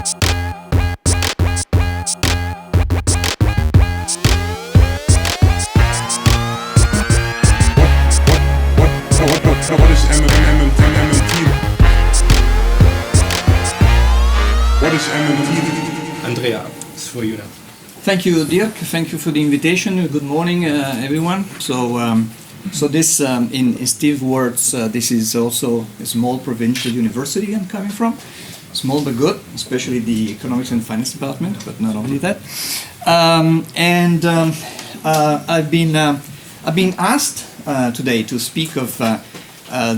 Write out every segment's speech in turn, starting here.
What is MMT? What is MMT? Andrea, it's for you now. Thank you, Dirk. Thank you for the invitation. Good morning, everyone. So this, in Steve's words, this is also a small provincial university I'm coming from. Small but good, especially the economics and finance department, but not only that. I've been asked today to speak of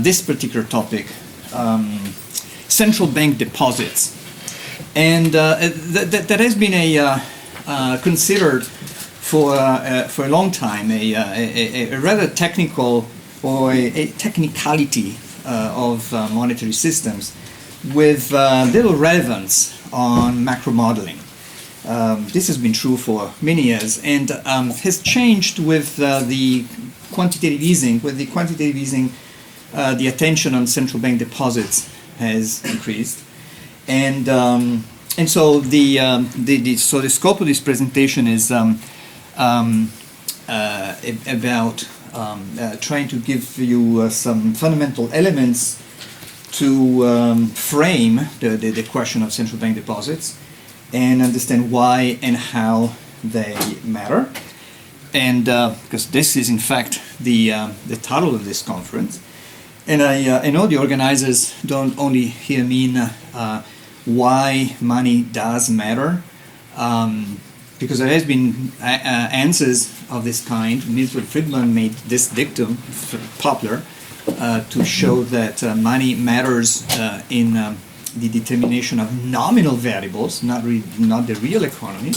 this particular topic, central bank deposits, and that has been considered for a long time a rather technical or a technicality of monetary systems with little relevance on macro modeling. This has been true for many years and has changed with the quantitative easing. With the quantitative easing, the attention on central bank deposits has increased, and so the scope of this presentation is about trying to give you some fundamental elements to frame the question of central bank deposits and understand why and how they matter. And because this is in fact the title of this conference, and I know the organizers don't only here mean why money does matter, because there has been answers of this kind. Milton Friedman made this dictum popular to show that money matters in the determination of nominal variables, not the real economy.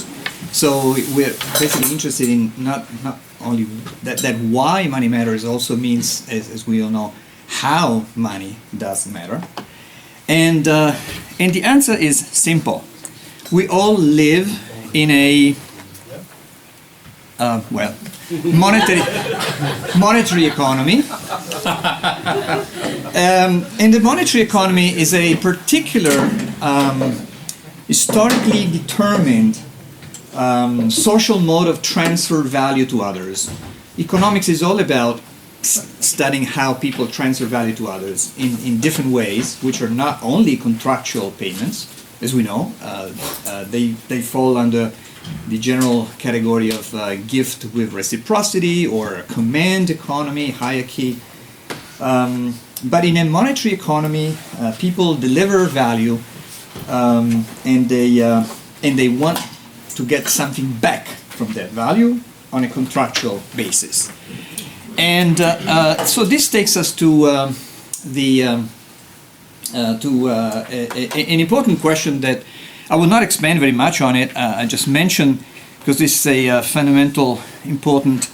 So we're basically interested in not only that why money matters also means, as we all know, how money does matter. And the answer is simple. We all live in a monetary economy. And the monetary economy is a particular historically determined social mode of transfer value to others. Economics is all about studying how people transfer value to others in different ways, which are not only contractual payments, as we know. They fall under the general category of gift with reciprocity or command economy, hierarchy. But in a monetary economy, people deliver value, and they want to get something back from that value on a contractual basis. And so this takes us to an important question that I will not expand very much on it. I just mentioned because this is a fundamental, important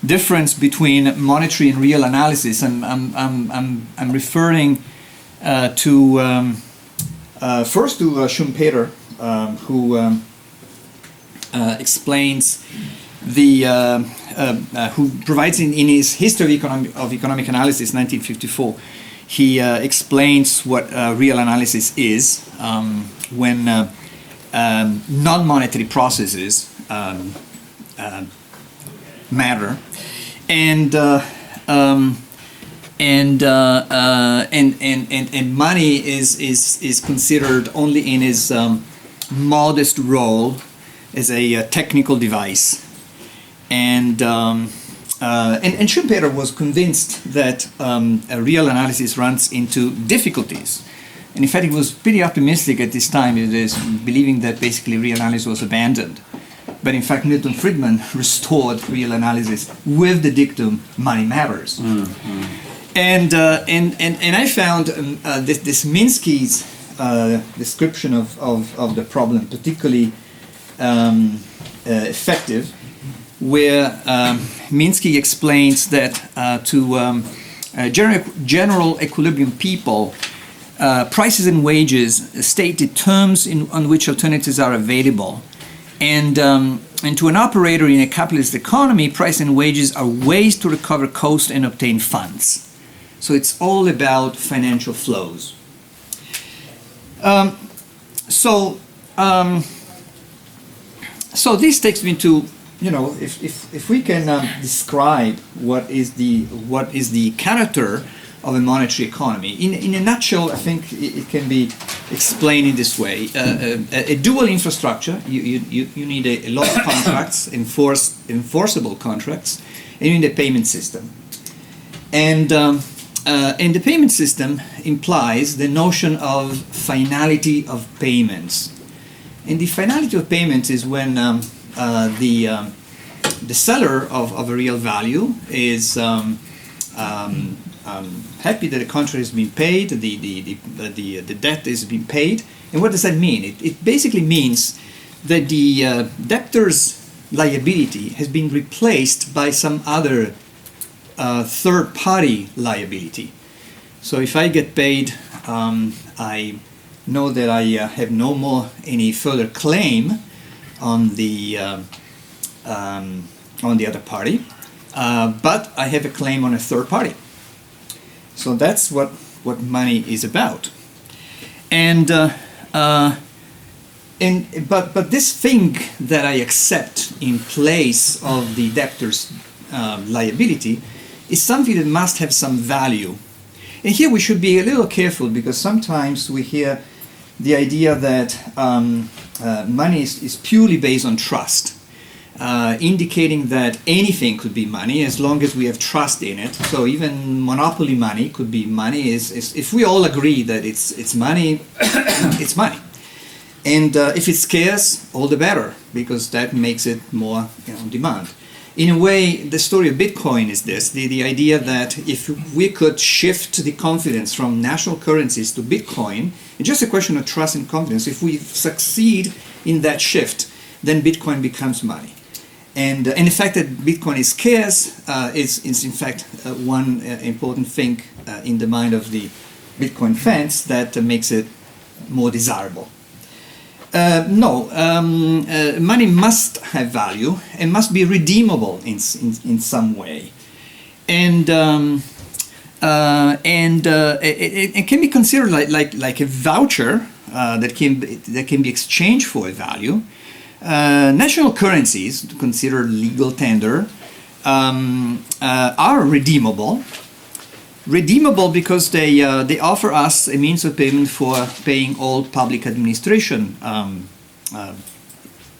difference between monetary and real analysis. I'm referring to first to Schumpeter, who explains who provides in his History of Economic Analysis, 1954, he explains what real analysis is when non-monetary processes matter, and money is considered only in its modest role as a technical device. And Schumpeter was convinced that a real analysis runs into difficulties. And in fact, he was pretty optimistic at this time, believing that basically real analysis was abandoned. But in fact, Milton Friedman restored real analysis with the dictum, money matters. Mm-hmm. And I found this Minsky's description of the problem particularly effective, where Minsky explains that to general equilibrium people, prices and wages state the terms on which alternatives are available. And to an operator in a capitalist economy, price and wages are ways to recover cost and obtain funds. So it's all about financial flows. So So this takes me to, if we can describe what is the character of a monetary economy. In a nutshell, I think it can be explained in this way. A dual infrastructure, you need a lot of contracts, enforceable contracts, and you need a payment system. And the payment system implies the notion of finality of payments. And the finality of payments is when the seller of a real value is happy that the contract has been paid, the debt is being paid. And what does that mean? It basically means that the debtor's liability has been replaced by some other third-party liability. So if I get paid, I know that I have no more any further claim on the other party, but I have a claim on a third party. So that's what money is about. But this thing that I accept in place of the debtor's liability is something that must have some value. And here we should be a little careful, because sometimes we hear the idea that money is purely based on trust, indicating that anything could be money as long as we have trust in it. So even monopoly money could be money. Is if we all agree that it's money, it's money. And if it's scarce, all the better, because that makes it more on demand. In a way, the story of Bitcoin is this, the idea that if we could shift the confidence from national currencies to Bitcoin, it's just a question of trust and confidence. If we succeed in that shift, then Bitcoin becomes money. And the fact that Bitcoin is scarce is in fact one important thing in the mind of the Bitcoin fans that makes it more desirable. Money must have value and must be redeemable in some way, and it can be considered like a voucher that can be exchanged for a value. National currencies, considered legal tender, are redeemable. Redeemable because they offer us a means of payment for paying all public administration,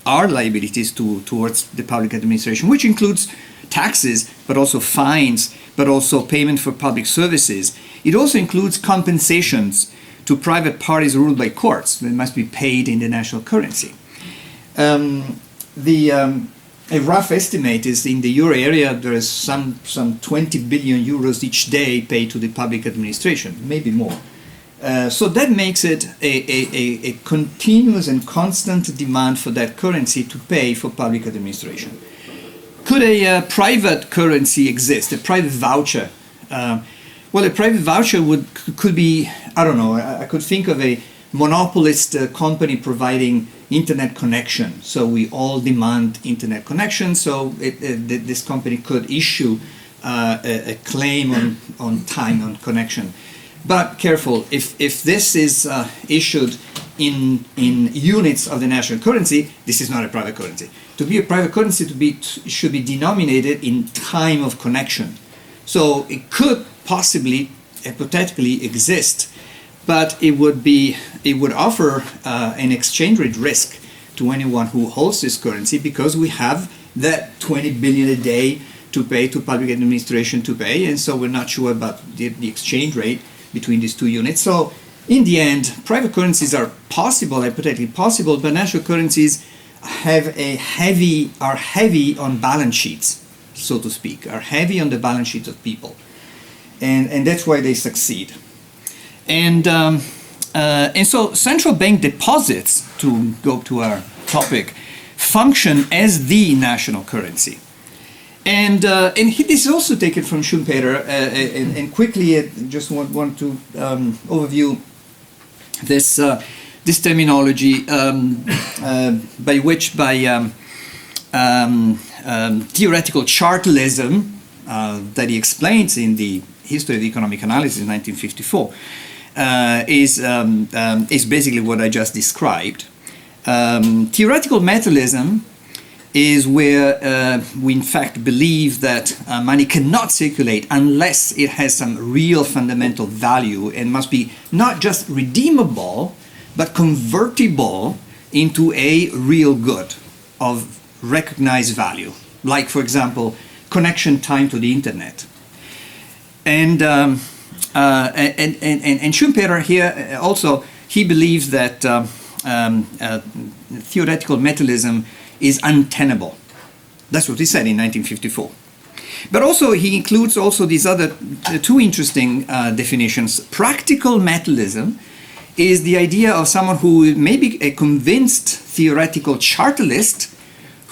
our liabilities towards the public administration, which includes taxes, but also fines, but also payment for public services. It also includes compensations to private parties ruled by courts that must be paid in the national currency. A rough estimate is in the euro area there is some 20 billion euros each day paid to the public administration, maybe more. So that makes it a continuous and constant demand for that currency to pay for public administration. Could a private currency exist, a private voucher? Well, a private voucher could be, I don't know, I could think of a monopolist company providing internet connection. So we all demand internet connection, so this company could issue a claim on time on connection. But careful, if this is issued in units of the national currency, this is not a private currency. To be a private currency, it should be denominated in time of connection. So it could possibly, hypothetically exist, but it would offer an exchange rate risk to anyone who holds this currency, because we have that 20 billion a day to pay to public administration to pay, and so we're not sure about the exchange rate between these two units. So in the end, private currencies are possible, hypothetically possible, but national currencies are heavy on balance sheets, so to speak, are heavy on the balance sheets of people, and that's why they succeed. And so central bank deposits, to go to our topic, function as the national currency. And this is also taken from Schumpeter. And quickly, I just want to overview this terminology by theoretical chartalism that he explains in the History of Economic Analysis in 1954. Is basically what I just described. Theoretical materialism is where we in fact believe that money cannot circulate unless it has some real fundamental value and must be not just redeemable but convertible into a real good of recognized value, like for example connection time to the internet. And Schumpeter here also, he believes that theoretical materialism is untenable. That's what he said in 1954. But also he includes also these other two interesting definitions. Practical materialism is the idea of someone who may be a convinced theoretical chartalist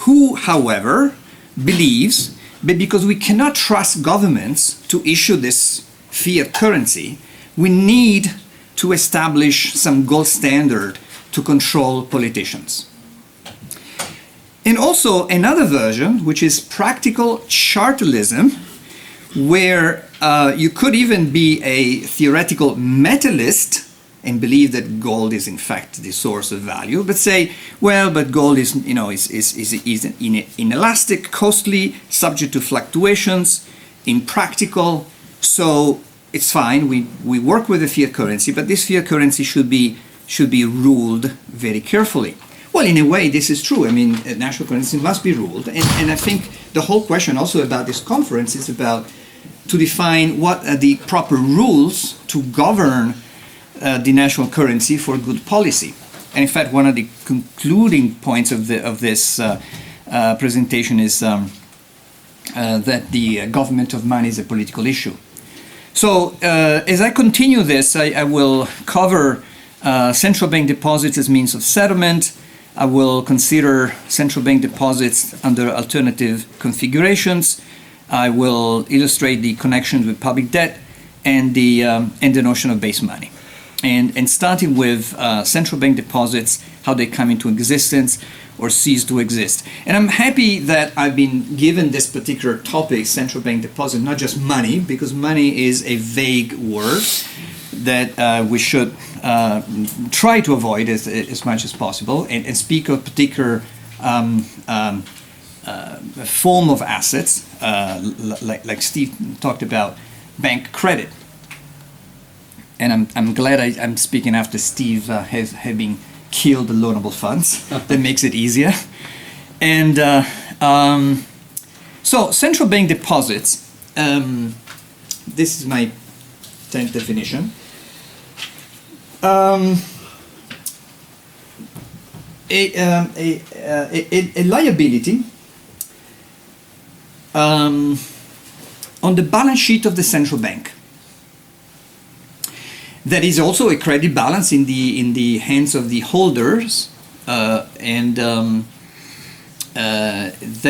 who, however, believes that because we cannot trust governments to issue this fiat currency, we need to establish some gold standard to control politicians. And also another version, which is practical chartalism, where you could even be a theoretical metalist and believe that gold is in fact the source of value, but say, well, but gold is, you know, is inelastic, costly, subject to fluctuations, impractical, so it's fine. We work with the fiat currency, but this fiat currency should be ruled very carefully. Well, in a way, this is true. I mean, national currency must be ruled, and I think the whole question also about this conference is about to define what are the proper rules to govern the national currency for good policy. And in fact, one of the concluding points of this presentation is that the government of money is a political issue. So as I continue this, I will cover central bank deposits as means of settlement. I will consider central bank deposits under alternative configurations. I will illustrate the connections with public debt and the notion of base money. And starting with central bank deposits, how they come into existence or cease to exist. And I'm happy that I've been given this particular topic, central bank deposit, not just money, because money is a vague word that we should try to avoid as much as possible and speak of particular form of assets, like Steve talked about, bank credit. And I'm glad I'm speaking after Steve having killed the loanable funds. That makes it easier. And so central bank deposits, this is my 10th definition. A liability on the balance sheet of the central bank. That is also a credit balance in the hands of the holders, and that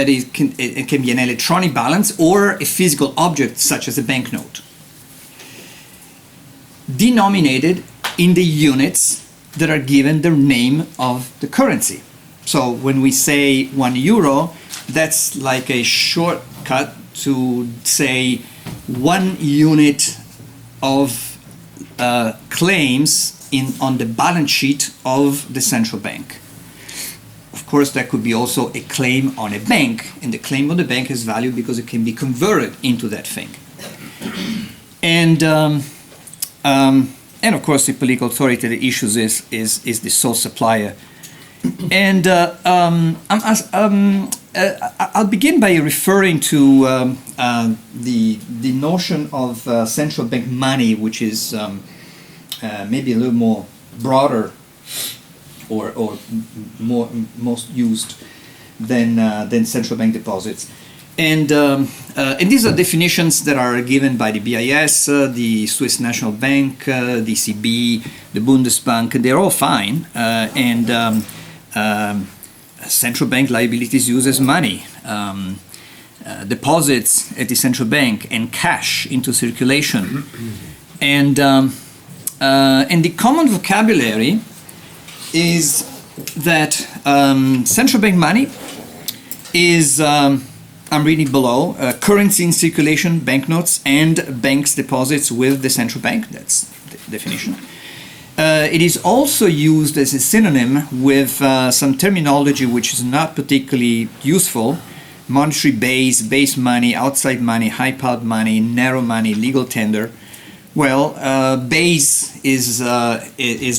it can be an electronic balance or a physical object such as a banknote, denominated in the units that are given the name of the currency. So when we say €1, that's like a shortcut to say 1 unit of claims on the balance sheet of the central bank. Of course, that could be also a claim on a bank, and the claim on the bank has value because it can be converted into that thing. And of course, the political authority that issues is the sole supplier. And I'll begin by referring to the notion of central bank money, which is maybe a little more broader or most used than central bank deposits. And these are definitions that are given by the BIS, the Swiss National Bank, the ECB, the Bundesbank. They're all fine. Central bank liabilities used as money, deposits at the central bank, and cash into circulation. And the common vocabulary is that central bank money is, I'm reading below, currency in circulation, banknotes, and banks' deposits with the central bank. That's the definition. It is also used as a synonym with some terminology which is not particularly useful: monetary base money, outside money, high-powered money, narrow money, legal tender. Well, base is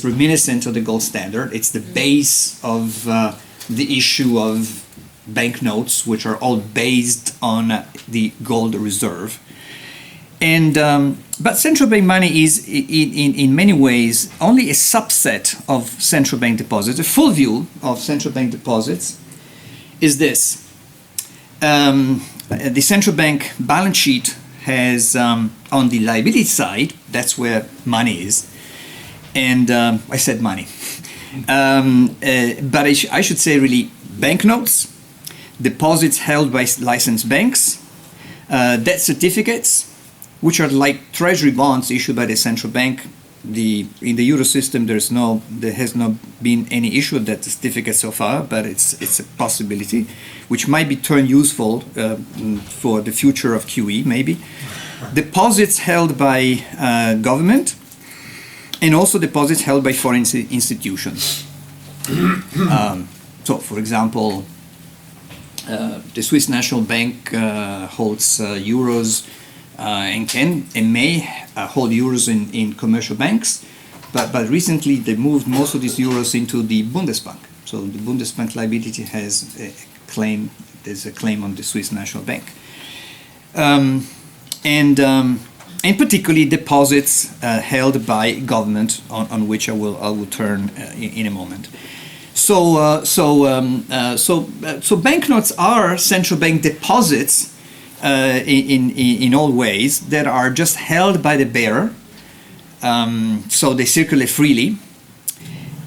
reminiscent of the gold standard. It's the base of the issue of banknotes, which are all based on the gold reserve. And but central bank money is, in many ways, only a subset of central bank deposits. A full view of central bank deposits is this. The central bank balance sheet has, on the liability side, that's where money is. And I said money. But I should say really banknotes, deposits held by licensed banks, debt certificates, which are like treasury bonds issued by the central bank. In the euro system, there has not been any issue of that certificate so far, but it's a possibility, which might be turned useful for the future of QE, maybe. Deposits held by government, and also deposits held by foreign institutions. So, for example, the Swiss National Bank holds euros and may hold euros in commercial banks, but recently they moved most of these euros into the Bundesbank. So the Bundesbank liability has a claim. There's a claim on the Swiss National Bank, and particularly deposits held by government, on which I will turn in a moment. So banknotes are central bank deposits in all ways that are just held by the bearer, so they circulate freely,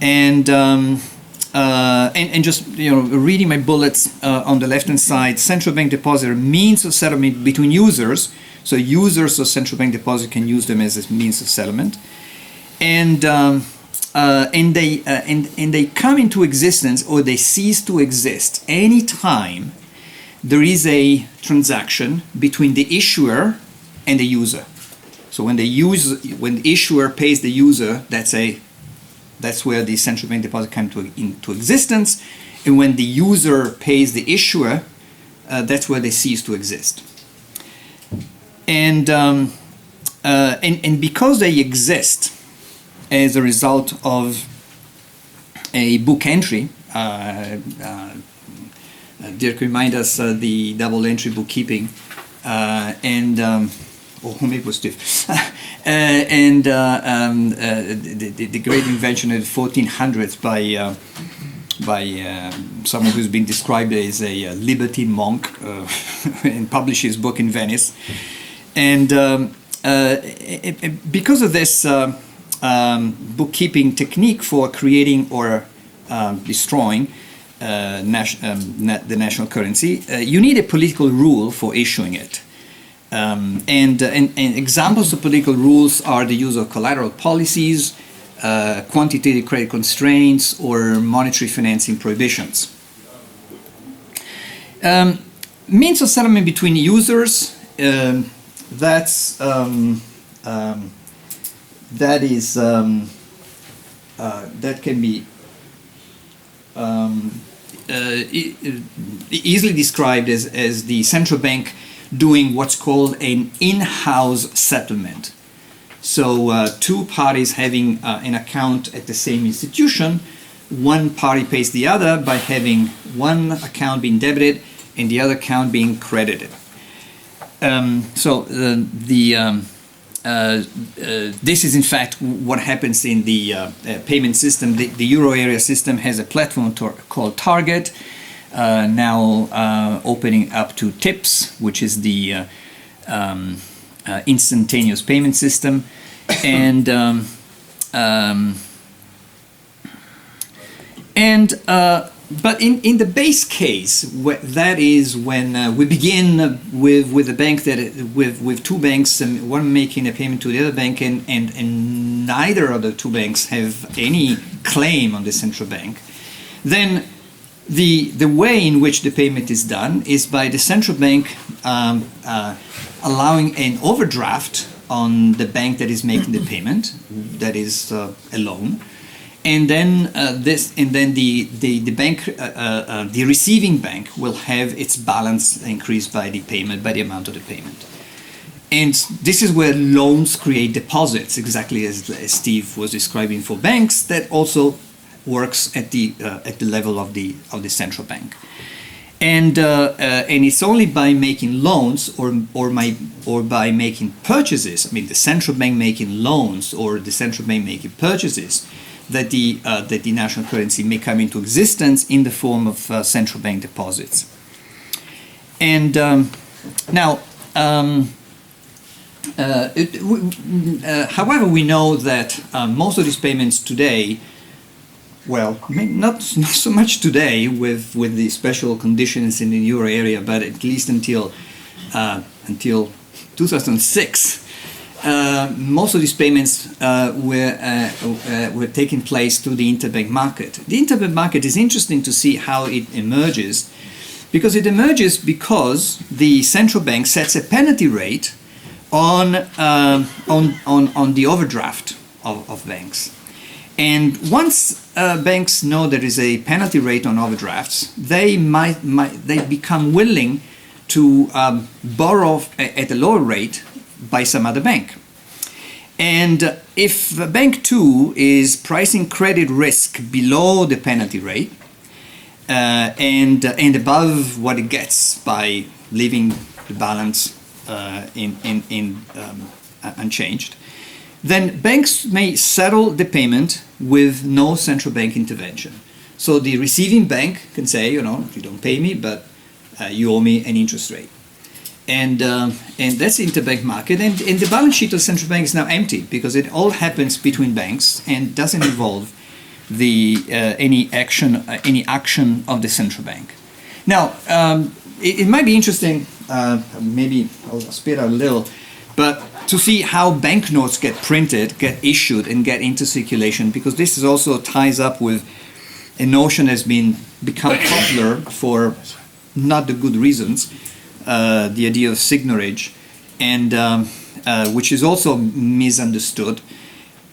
and just reading my bullets on the left hand side, central bank deposit are means of settlement between users. So users of central bank deposit can use them as a means of settlement, and they come into existence, or they cease to exist anytime there is a transaction between the issuer and the user. So when the issuer pays the user, that's where the central bank deposit comes into existence, and when the user pays the issuer, that's where they cease to exist. And because they exist as a result of a book entry, Dirk remind us the double entry bookkeeping, or maybe it was Steve, and the great invention of the 1400s by someone who's been described as a libertine monk, and published his book in Venice. And because of this bookkeeping technique for creating or destroying the national currency, you need a political rule for issuing it. And examples of political rules are the use of collateral policies, quantitative credit constraints, or monetary financing prohibitions. Means of settlement between users, that can be easily described as the central bank doing what's called an in-house settlement. So two parties having an account at the same institution, one party pays the other by having one account being debited and the other account being credited. This is in fact what happens in the payment system. The euro area system has a platform called Target, now opening up to TIPS, which is the instantaneous payment system, but in the base case, that is when we begin with a bank with two banks, and one making a payment to the other bank, and neither of the two banks have any claim on the central bank, then the way in which the payment is done is by the central bank allowing an overdraft on the bank that is making the payment, that is a loan, and then the bank, the receiving bank, will have its balance increased by the payment, by the amount of the payment. And this is where loans create deposits, exactly as Steve was describing for banks. That also works at the level of the central bank. And it's only by making loans or by making purchases, I mean the central bank making loans or the central bank making purchases, that the national currency may come into existence in the form of central bank deposits. And now, however, we know that most of these payments today, well, not so much today with the special conditions in the euro area, but at least until 2006, most of these payments were taking place through the interbank market. The interbank market is interesting to see how it emerges, because it emerges because the central bank sets a penalty rate on the overdraft of banks. And once banks know there is a penalty rate on overdrafts, they become willing to borrow at a lower rate by some other bank. And if bank 2 is pricing credit risk below the penalty rate and above what it gets by leaving the balance unchanged, then banks may settle the payment with no central bank intervention. So the receiving bank can say, you don't pay me, but you owe me an interest rate. And that's the interbank market. And the balance sheet of the central bank is now empty because it all happens between banks and doesn't involve any action of the central bank. Now, it might be interesting, maybe I'll speed out a little, but to see how banknotes get printed, get issued, and get into circulation, because this is also ties up with a notion that's become popular for not the good reasons, the idea of signorage, and which is also misunderstood.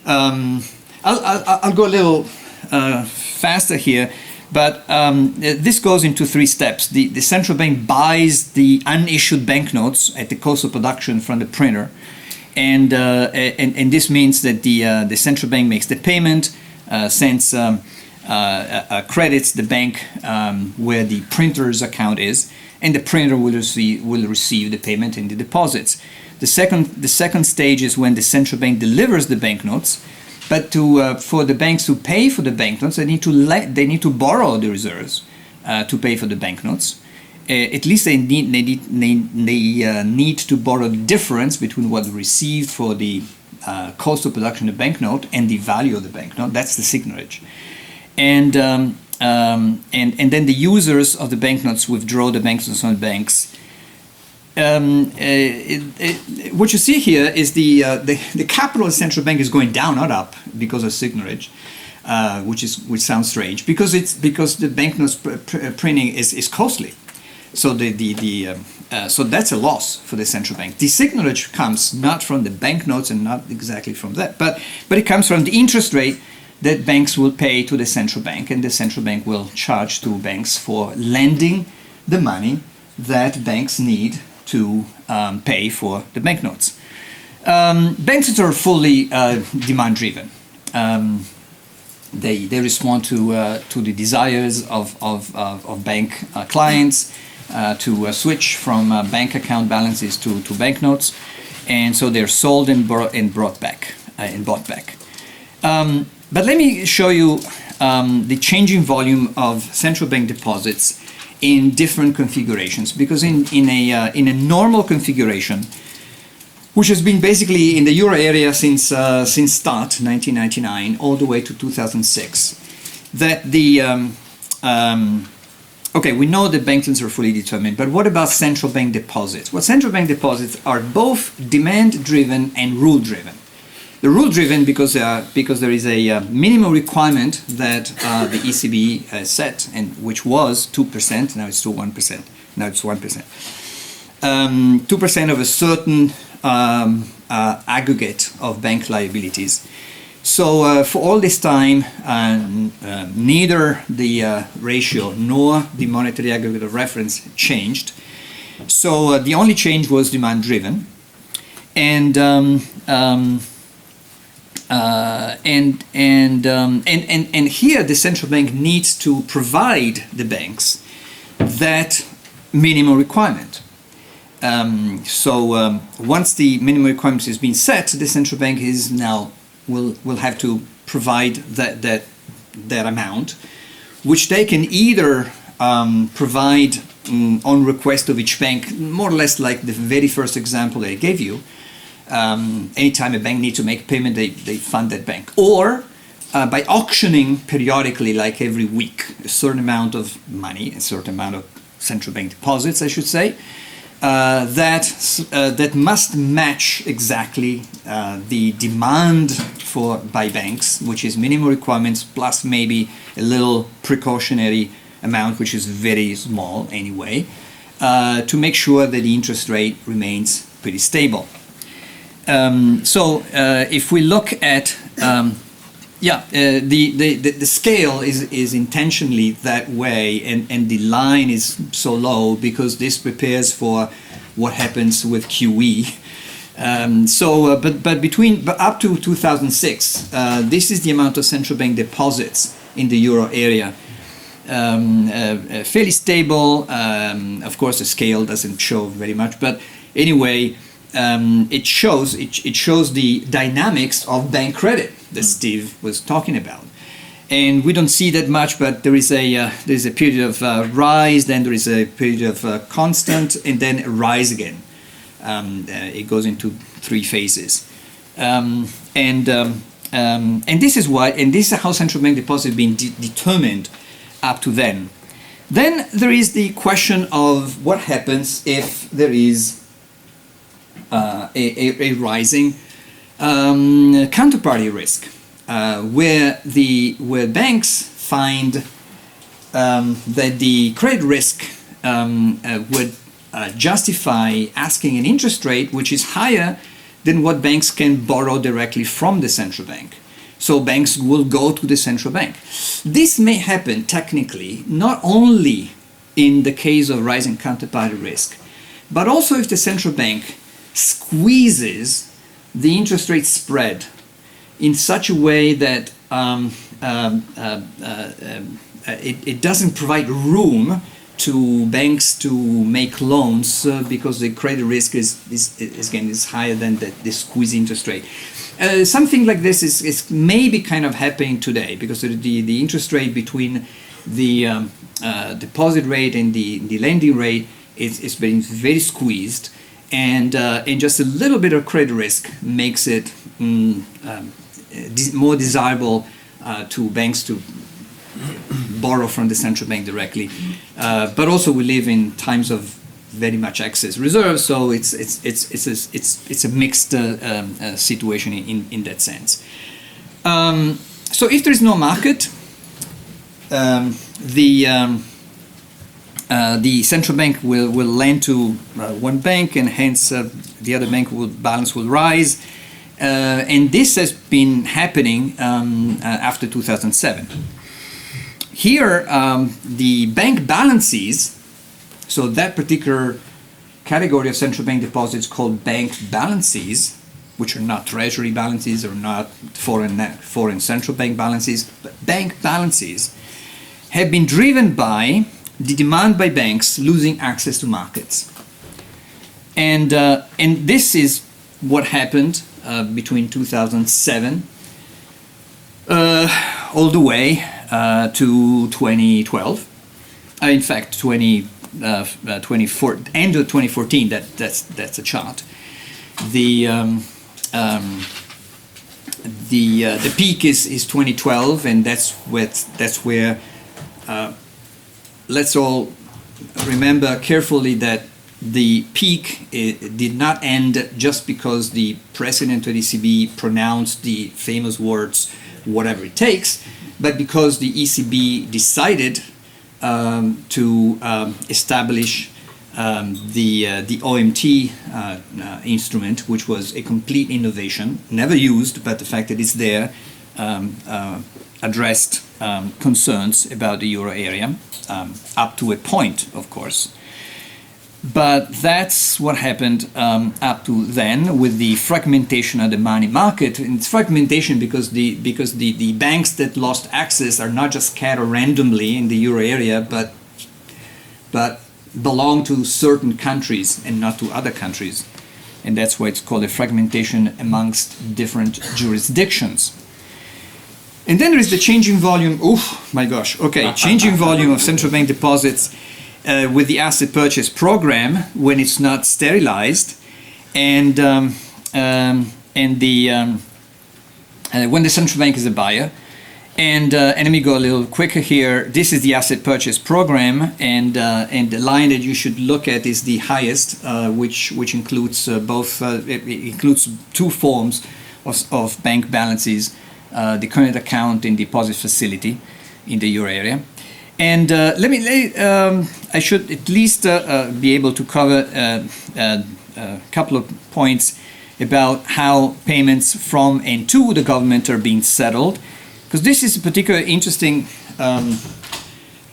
I'll go a little faster here, but this goes into 3 steps. The central bank buys the unissued banknotes at the cost of production from the printer, and this means that the central bank makes the payment, sends credits the bank where the printer's account is, and the printer will receive the payment in the deposits. The second stage is when the central bank delivers the banknotes. But for the banks to pay for the banknotes, they need to borrow the reserves to pay for the banknotes. At least they need to borrow the difference between what received for the cost of production of the banknote and the value of the banknote. That's the signorage. And then the users of the banknotes withdraw the banknotes from the banks. What you see here is the capital of the central bank is going down, not up, because of signorage, which sounds strange, because the banknotes printing is costly. So so that's a loss for the central bank. The signorage comes not from the banknotes and not exactly from that, but it comes from the interest rate that banks will pay to the central bank, and the central bank will charge to banks for lending the money that banks need to pay for the banknotes. Banks are fully demand-driven. They respond to the desires of bank clients to switch from bank account balances to banknotes, and so they're sold and bought back. But let me show you the changing volume of central bank deposits in different configurations, because in a normal configuration, which has been basically in the euro area since start 1999 all the way to 2006, that okay, we know that banknotes are fully determined, but what about central bank deposits? Well, central bank deposits are both demand-driven and rule-driven. The rule-driven because there is a minimum requirement that the ECB has set, and which was 2%. Now it's still 1%. Now it's 1%. 2% of a certain aggregate of bank liabilities. So for all this time, neither the ratio nor the monetary aggregate of reference changed. So the only change was demand driven, and here the central bank needs to provide the banks that minimum requirement. Once the minimum requirement has been set, the central bank is now will have to provide that amount, which they can either provide on request of each bank, more or less like the very first example I gave you. Anytime a bank needs to make a payment, they fund that bank, or by auctioning periodically, like every week, a certain amount of money, a certain amount of central bank deposits, I should say, that must match exactly the demand by banks, which is minimum requirements plus maybe a little precautionary amount, which is very small anyway, to make sure that the interest rate remains pretty stable. If we look at the scale is intentionally that way, and the line is so low because this prepares for what happens with QE. But up to 2006, this is the amount of central bank deposits in the euro area. Fairly stable. Of course, the scale doesn't show very much, but anyway, it shows the dynamics of bank credit that Steve was talking about. And we don't see that much, but there is a period of rise, then there is a period of constant, and then a rise again. It goes into three phases, and this is how central bank deposits have been determined up to then. Then there is the question of what happens if there is a rising counterparty risk, where banks find that the credit risk would justify asking an interest rate which is higher than what banks can borrow directly from the central bank. So banks will go to the central bank. This may happen technically not only in the case of rising counterparty risk, but also if the central bank squeezes the interest rate spread in such a way that it doesn't provide room to banks to make loans because the credit risk is higher than the squeeze interest rate. Something like this is maybe kind of happening today because the interest rate between the deposit rate and the lending rate is being very squeezed, and just a little bit of credit risk makes it more desirable to banks to borrow from the central bank directly. But also we live in times of very much excess reserves, so it's a mixed situation in that sense. So if there is no market, the central bank will lend to one bank, and hence the other bank balance will rise, and this has been happening after 2007. Here, the bank balances, so that particular category of central bank deposits called bank balances, which are not treasury balances or not foreign central bank balances, but bank balances have been driven by the demand by banks losing access to markets. And this is what happened between 2007 all the way to 2012. In fact, end of 2014. That's a chart. The peak is 2012, and that's where. Let's all remember carefully that the peak did not end just because the president of the ECB pronounced the famous words, whatever it takes, but because the ECB decided to establish the OMT instrument, which was a complete innovation, never used, but the fact that it's there addressed concerns about the euro area, up to a point, of course. But that's what happened up to then with the fragmentation of the money market. And it's fragmentation because the banks that lost access are not just scattered randomly in the euro area, but belong to certain countries and not to other countries. And that's why it's called a fragmentation amongst different jurisdictions. And then there is the changing volume, changing volume of central bank deposits with the asset purchase program when it's not sterilized, and when the central bank is a buyer. And let me go a little quicker here. This is the asset purchase program, and the line that you should look at is the highest, which includes it includes two forms of bank balances, the current account and deposit facility in the euro area. And I should at least be able to cover a couple of points about how payments from and to the government are being settled, because this is a particularly interesting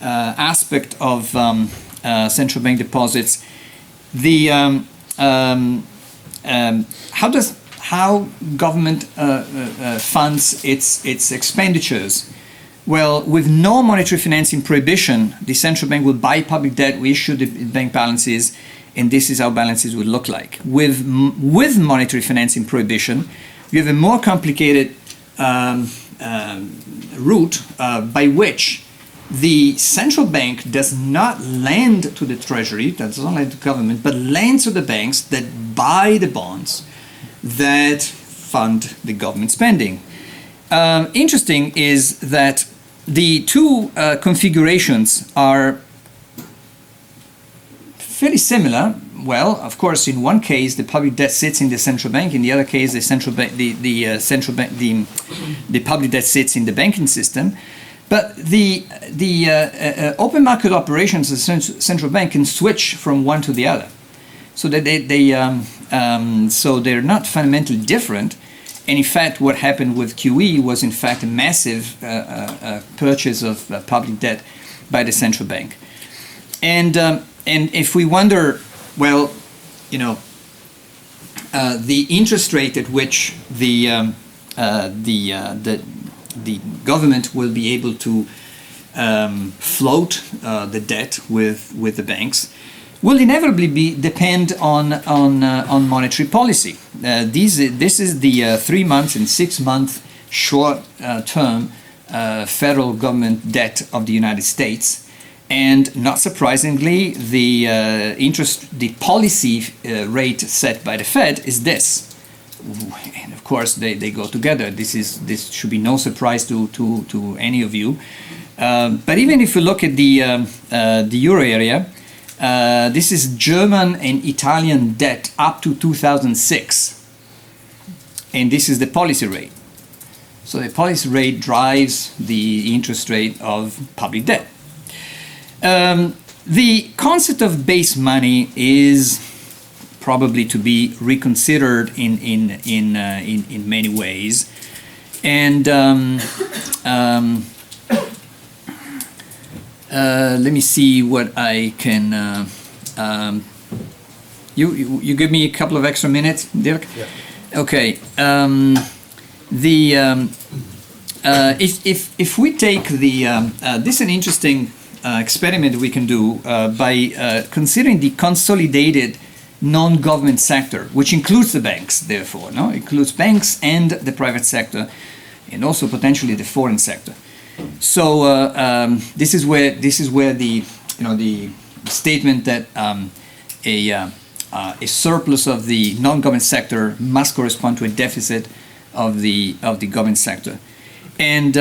aspect of central bank deposits. The how government funds its expenditures. Well, with no monetary financing prohibition, the central bank will buy public debt, we issue the bank balances, and this is how balances would look like. With monetary financing prohibition, you have a more complicated route by which the central bank does not lend to the treasury, does not lend to government, but lends to the banks that buy the bonds that fund the government spending. Interesting is that the two configurations are fairly similar. Well, of course, in one case the public debt sits in the central bank. In the other case, the public debt sits in the banking system. But the open market operations of the central bank can switch from one to the other, so that so they're not fundamentally different. And in fact, what happened with QE was in fact a massive purchase of public debt by the central bank. And if we wonder, well, the interest rate at which the government will be able to float the debt with the banks will inevitably depend on monetary policy. This is the 3 month and 6 month short-term federal government debt of the United States, and not surprisingly, the policy rate set by the Fed is this. And of course, they go together. This should be no surprise to any of you. But even if you look at the euro area. This is German and Italian debt up to 2006, and this is the policy rate. So the policy rate drives the interest rate of public debt. The concept of base money is probably to be reconsidered in many ways, and let me see what I can. You give me a couple of extra minutes, Dirk. Yeah. Okay. If we take this is an interesting experiment we can do by considering the consolidated non-government sector, which includes the banks. Therefore, no, it includes banks and the private sector, and also potentially the foreign sector. So this is where the statement that a surplus of the non-government sector must correspond to a deficit of the government sector, and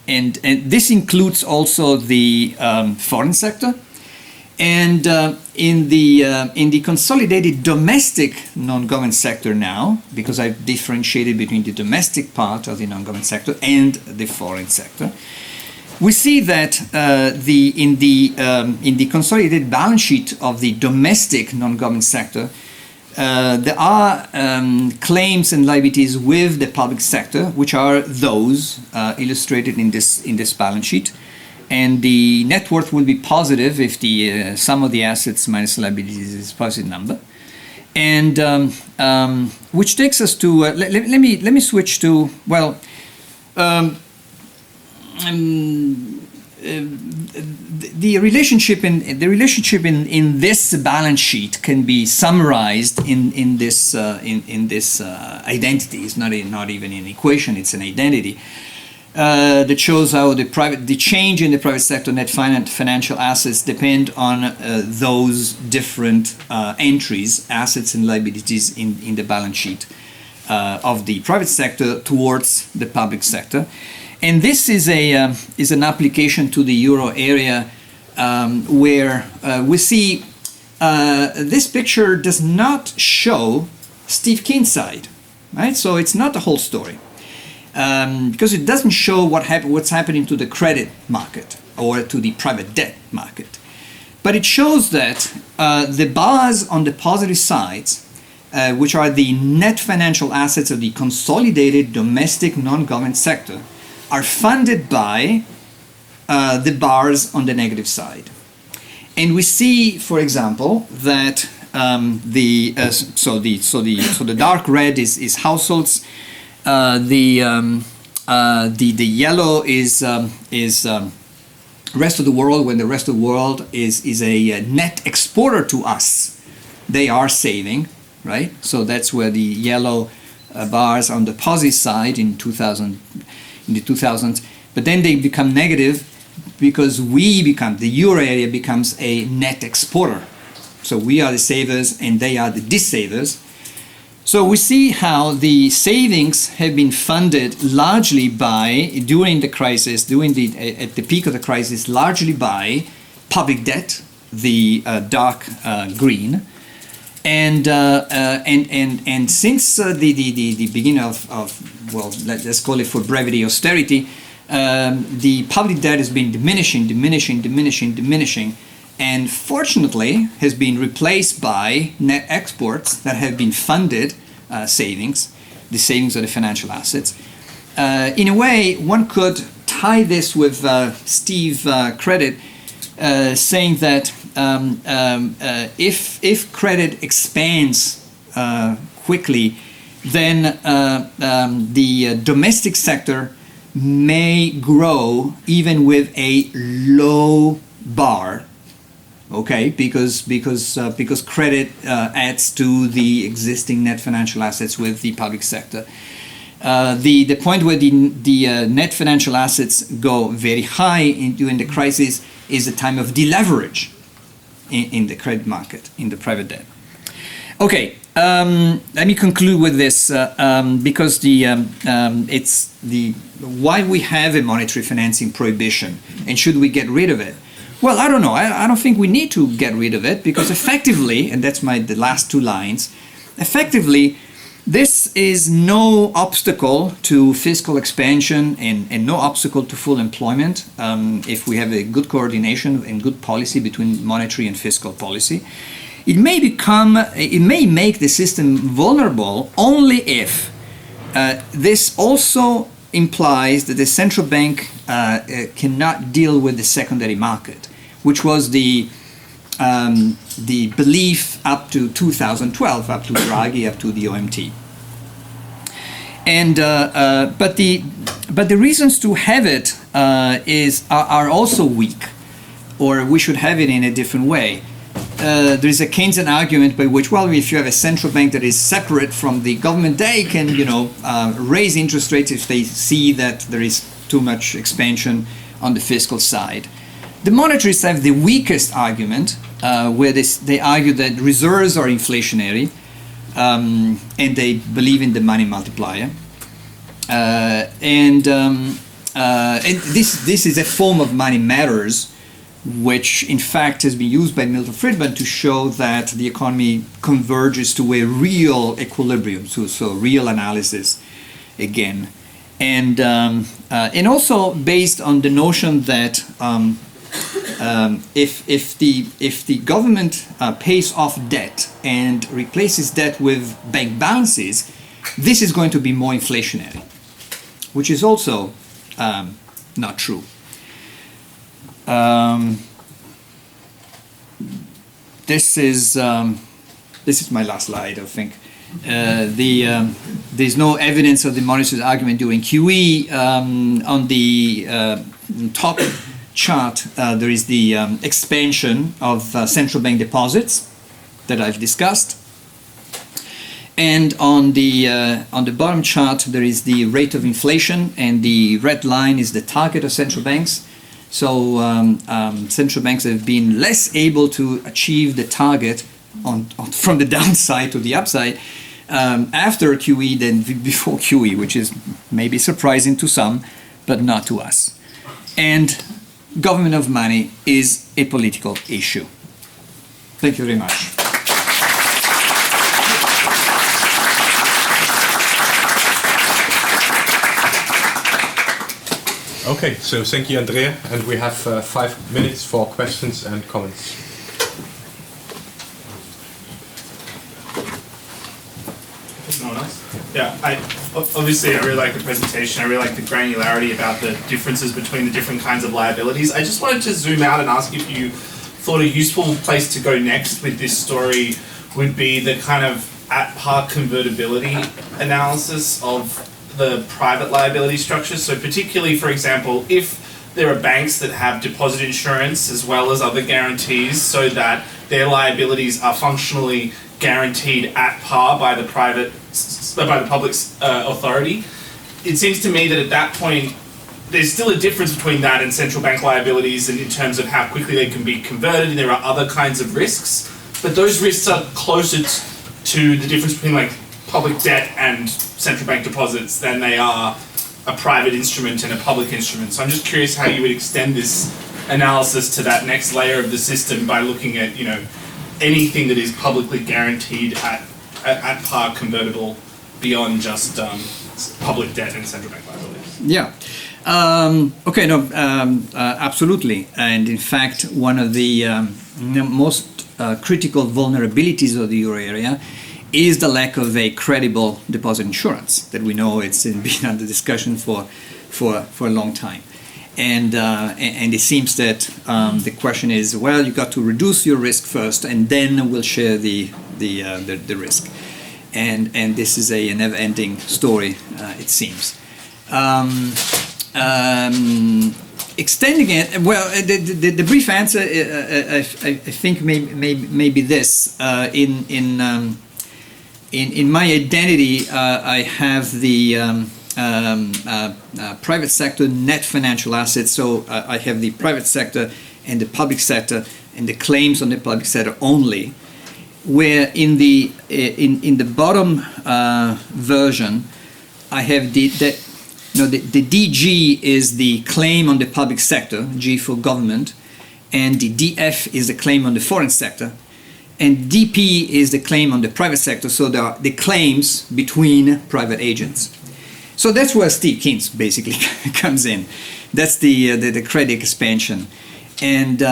this includes also the foreign sector. And in the consolidated domestic non-government sector now, because I've differentiated between the domestic part of the non-government sector and the foreign sector, we see that in the consolidated balance sheet of the domestic non-government sector, there are claims and liabilities with the public sector, which are those illustrated in this balance sheet. And the net worth will be positive if the sum of the assets minus liabilities is a positive number. And which takes us to let me switch to the relationship in this balance sheet can be summarized in this identity. It's not even an equation; it's an identity that shows how the change in the private sector net financial assets depend on those different entries, assets and liabilities in the balance sheet of the private sector towards the public sector. And this is an application to the euro area where we see this picture does not show Steve Kinn's side, right? So it's not the whole story because it doesn't show what's happening to the credit market or to the private debt market, but it shows that the bars on the positive sides, which are the net financial assets of the consolidated domestic non-government sector, are funded by the bars on the negative side. And we see, for example, that the dark red is households, the yellow is rest of the world. When the rest of the world is a net exporter to us, they are saving, right? So that's where the yellow bars on the positive side in the 2000s, but then they become negative because the euro area becomes a net exporter. So we are the savers and they are the dissavers. So we see how the savings have been funded largely during the crisis, at the peak of the crisis, largely by public debt, the dark green. And since the beginning of let's call it for brevity austerity, the public debt has been diminishing, and fortunately has been replaced by net exports that have been funded savings, the savings of the financial assets. In a way, one could tie this with Steve credit, saying that if credit expands quickly, then the domestic sector may grow even with a low bar, okay? Because credit adds to the existing net financial assets with the public sector. The point where the net financial assets go very high during the crisis is a time of deleverage in the credit market, in the private debt. Okay, let me conclude with this because why we have a monetary financing prohibition and should we get rid of it? Well, I don't know. I don't think we need to get rid of it because effectively, and that's the last two lines, effectively, this is no obstacle to fiscal expansion and no obstacle to full employment if we have a good coordination and good policy between monetary and fiscal policy. It may make the system vulnerable only if this also implies that the central bank cannot deal with the secondary market, which was the belief up to 2012, up to Draghi, up to the OMT. And but the reasons to have it are also weak, or we should have it in a different way. There is a Keynesian argument by which, well, if you have a central bank that is separate from the government, they can, raise interest rates if they see that there is too much expansion on the fiscal side. The monetarists have the weakest argument, where they argue that reserves are inflationary, and they believe in the money multiplier. And this is a form of money matters, which in fact has been used by Milton Friedman to show that the economy converges to a real equilibrium, so real analysis again. And also based on the notion that if the government pays off debt and replaces debt with bank balances, this is going to be more inflationary, which is also not true. This is my last slide, I think. There's no evidence of the monetarist argument during QE. On the top chart, there is the expansion of central bank deposits that I've discussed. And on the bottom chart, there is the rate of inflation, and the red line is the target of central banks. So central banks have been less able to achieve the target from the downside to the upside after QE than before QE, which is maybe surprising to some, but not to us. And government of money is a political issue. Thank you very much. Okay, so thank you, Andrea, and we have 5 minutes for questions and comments. No one else? Yeah, obviously I really like the presentation. I really like the granularity about the differences between the different kinds of liabilities. I just wanted to zoom out and ask if you thought a useful place to go next with this story would be the kind of at-par convertibility analysis of the private liability structures. So particularly, for example, if there are banks that have deposit insurance as well as other guarantees so that their liabilities are functionally guaranteed at par by the public authority, it seems to me that at that point there's still a difference between that and central bank liabilities in terms of how quickly they can be converted, and there are other kinds of risks, but those risks are closer to the difference between like public debt and central bank deposits than they are a private instrument and a public instrument. So I'm just curious how you would extend this analysis to that next layer of the system by looking at, you know, anything that is publicly guaranteed at par convertible beyond just public debt and central bank liabilities. Yeah. Okay. No. Absolutely. And in fact, one of the most critical vulnerabilities of the euro area is the lack of a credible deposit insurance that we know it's been under discussion for a long time. And it seems that the question is, well, you got to reduce your risk first, and then we'll share the risk. And this is a never-ending story, it seems. Extending it, well, the brief answer, I think, may be this. In my identity, I have the private sector net financial assets. So I have the private sector and the public sector and the claims on the public sector only. Where in the bottom version, I have the DG is the claim on the public sector, G for government, and the DF is the claim on the foreign sector. And DP is the claim on the private sector, so there are the claims between private agents. So that's where Steve Keynes basically comes in. That's the credit expansion, and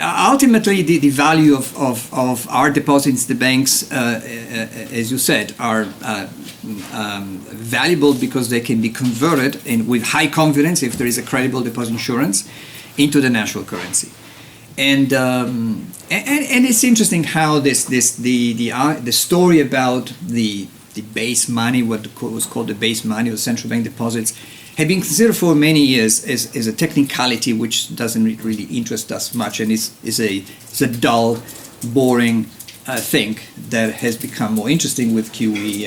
ultimately the value of our deposits, the banks, as you said, are valuable because they can be converted with high confidence, if there is a credible deposit insurance, into the national currency. And it's interesting how the story about the base money, what was called the base money or central bank deposits, had been considered for many years as a technicality which doesn't really interest us much, and is a dull, boring thing that has become more interesting with QE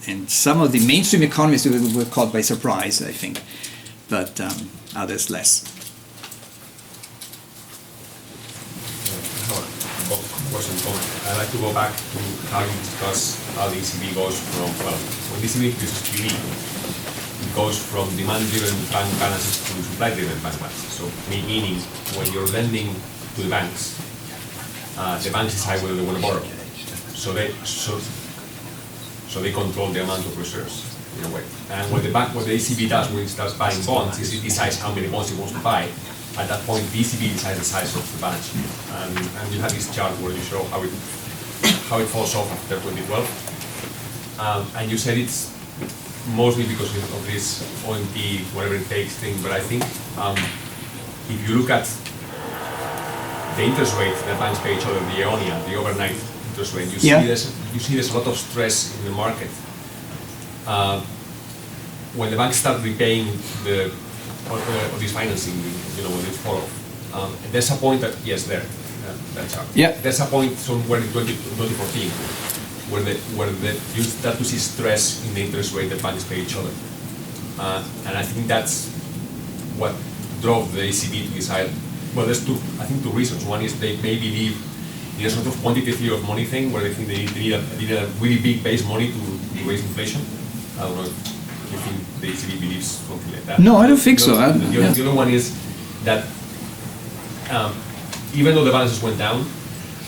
and some of the mainstream economists were caught by surprise, I think, but others less. I'd like to go back to how you discuss how the ECB goes from, well, when the ECB uses QE, it goes from demand-driven bank balances to supply-driven bank balances. So meaning when you're lending to the banks, the banks decide whether they want to borrow. So they control the amount of reserves in a way. And what the ECB does when it starts buying bonds is it decides how many bonds it wants to buy. At that point, the ECB decides the size of the balance sheet. And you have this chart where you show how it falls off after 2012. And you said it's mostly because of this OMT, whatever it takes thing. But I think if you look at the interest rate that banks pay each other, the EONIA, the overnight interest rate, you see there's a lot of stress in the market. When the banks start repaying of this financing, when they fall off, there's a point that, that chart. Yeah. There's a point somewhere in 2014 where you start to see stress in the interest rate that banks pay each other. And I think that's what drove the ECB to decide. Well, there's two reasons. One is they may believe in a sort of quantitative theory of money thing, where they think they need a really big base money to raise inflation. I don't know if you think the ECB believes something like that. No, I don't think so. The other one is that even though the balances went down,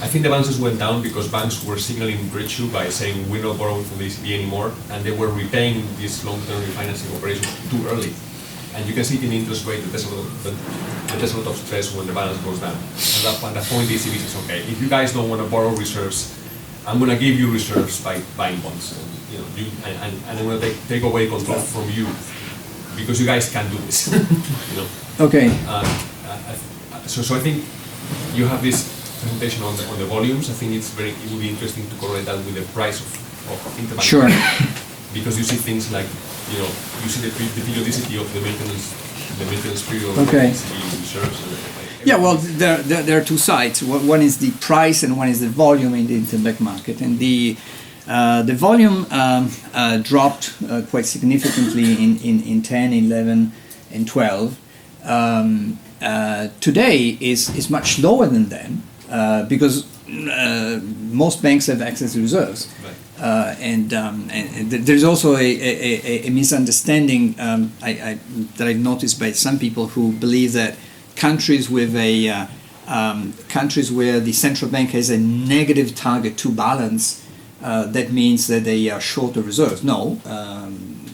I think the balances went down because banks were signaling virtue by saying we're not borrowing from the ECB anymore, and they were repaying this long-term refinancing operation too early. And you can see it in the interest rate that there's a lot of stress when the balance goes down. And at that point, the ECB says, okay, if you guys don't want to borrow reserves, I'm going to give you reserves by buying bonds. And I'm going to take away control from you because you guys can't do this. Okay. So I think you have this presentation on the volumes. I think it would be interesting to correlate that with the price of interbank. Sure. Because you see things like, you see the periodicity of the maintenance period of Okay. reserves. Yeah, well, there are two sides. One is the price and one is the volume in the interbank market. And the volume dropped quite significantly in 10, 11, and 12. Today is much lower than then because most banks have access to reserves. Right. And there's also a misunderstanding that I've noticed by some people who believe that countries with countries where the central bank has a negative target to balance, that means that they are short of reserves. No,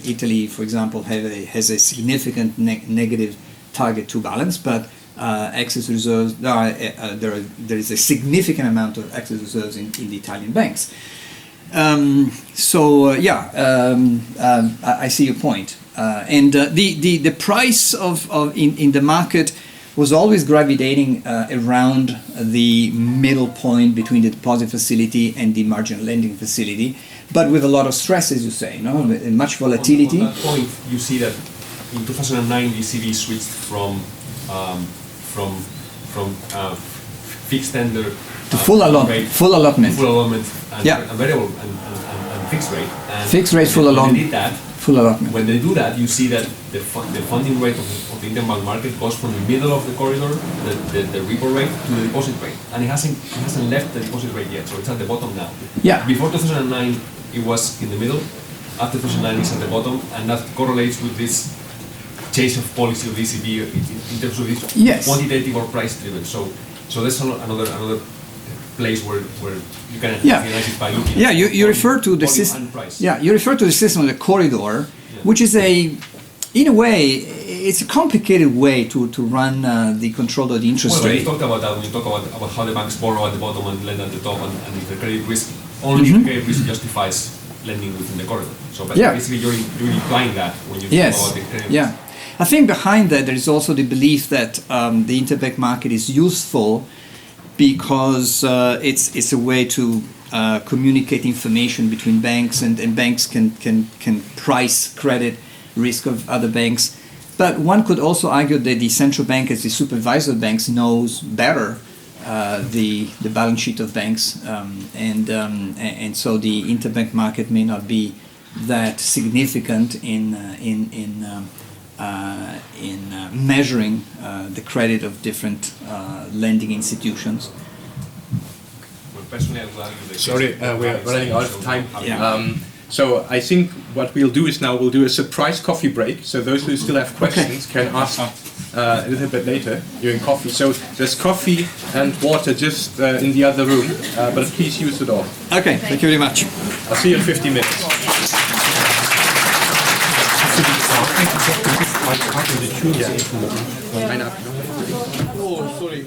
Italy, for example, has a significant negative target to balance, but excess reserves. There is a significant amount of excess reserves in the Italian banks. I see your point. And the price in the market was always gravitating around the middle point between the deposit facility and the margin lending facility, but with a lot of stress, as you say, much volatility. On that point, you see that in 2009, the ECB switched from fixed tender to full allotment, and variable and fixed rate. And fixed rate, full allotment. They did that. Full allotment. When they do that, you see that the funding rate of the interbank market goes from the middle of the corridor, the repo rate, to the deposit rate, and it hasn't left the deposit rate yet, so it's at the bottom now. Yeah. Before 2009, it was in the middle. After 2009, it's at the bottom, and that correlates with this change of policy of the ECB in terms of this quantitative or price driven. So that's another place where you can analyze it by looking at you refer to the system. You refer to the system of the corridor, which is in a way, it's a complicated way to run the control of the interest rate. You talked about that when you talk about how the banks borrow at the bottom and lend at the top, and the credit risk only the credit risk justifies lending within the corridor. So basically, you're implying that when you talk about the credit risk. I think behind that there is also the belief that the interbank market is useful because it's a way to communicate information between banks, and banks can price credit risk of other banks. But one could also argue that the central bank, as the supervisor of banks, knows better the balance sheet of banks, and so the interbank market may not be that significant in measuring the credit of different lending institutions. Sorry, we're running out of time. Yeah. So I think what we'll do is now we'll do a surprise coffee break. So those who still have questions can ask a little bit later during coffee. So there's coffee and water just in the other room, but please use it all. Okay, thank you very much. I'll see you in 50 minutes. Oh, sorry.